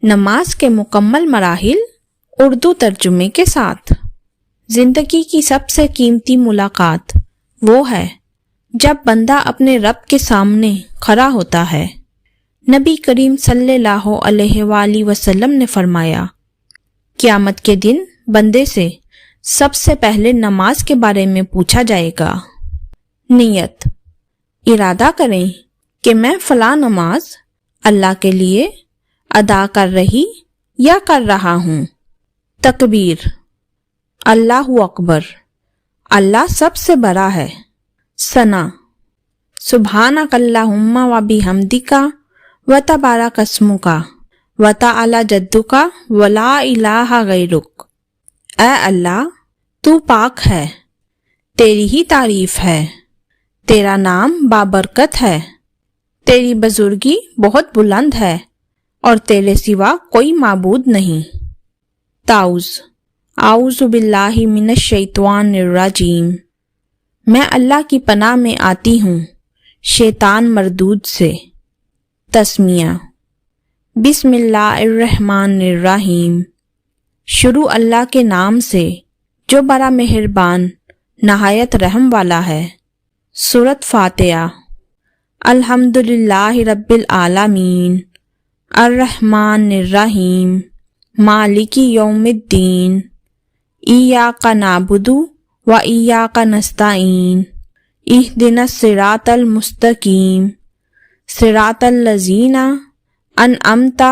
نماز کے مکمل مراحل اردو ترجمے کے ساتھ۔ زندگی کی سب سے قیمتی ملاقات وہ ہے جب بندہ اپنے رب کے سامنے کھڑا ہوتا ہے۔ نبی کریم صلی اللہ علیہ وآلہ وسلم نے فرمایا، قیامت کے دن بندے سے سب سے پہلے نماز کے بارے میں پوچھا جائے گا۔ نیت، ارادہ کریں کہ میں فلاں نماز اللہ کے لیے ادا کر رہی یا کر رہا ہوں۔ تکبیر، اللہ اکبر، اللہ سب سے بڑا ہے۔ ثنا، سبحانک اللہم و بحمدک و تبارک اسمک و تعالی جدک و لا الہ غیرک۔ اے اللہ، تو پاک ہے، تیری ہی تعریف ہے، تیرا نام بابرکت ہے، تیری بزرگی بہت بلند ہے اور تیرے سوا کوئی معبود نہیں۔ تعوذ، اعوذ باللہ من الشیطان الرجیم، میں اللہ کی پناہ میں آتی ہوں شیطان مردود سے۔ تسمیہ، بسم اللہ الرحمن الرحیم، شروع اللہ کے نام سے جو بڑا مہربان نہایت رحم والا ہے۔ سورۃ فاتحہ۔ الحمدللہ رب العالمین، الرحمن الرحیم، مالک یوم الدین، ایاک نعبد و ایاک نستعین، اہدنا الصراط المستقیم، صراط الذین انعمت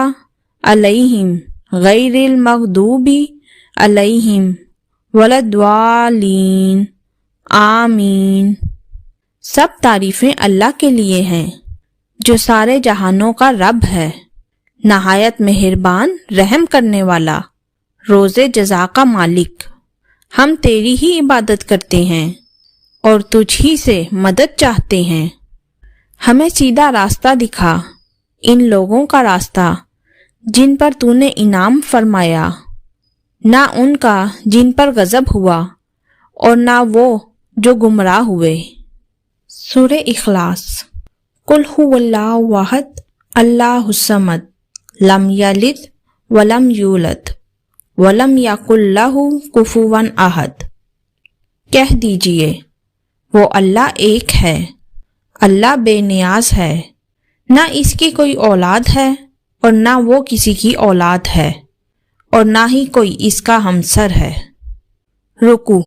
علیہم غیر المغضوب علیہم ولا الضالین، آمین۔ سب تعریفیں اللہ کے لیے ہیں جو سارے جہانوں کا رب ہے، نہایت مہربان رحم کرنے والا، روز جزا کا مالک۔ ہم تیری ہی عبادت کرتے ہیں اور تجھ ہی سے مدد چاہتے ہیں۔ ہمیں سیدھا راستہ دکھا، ان لوگوں کا راستہ جن پر تو نے انعام فرمایا، نہ ان کا جن پر غضب ہوا اور نہ وہ جو گمراہ ہوئے۔ سورہ اخلاص۔ قل هو اللہ احد اللہ الصمد لم یلد ولم یولد ولم یکن لہ کفوا احد۔ کہہ دیجئے، وہ اللہ ایک ہے، اللہ بے نیاز ہے، نہ اس کی کوئی اولاد ہے اور نہ وہ کسی کی اولاد ہے، اور نہ ہی کوئی اس کا ہمسر ہے۔ رکوع۔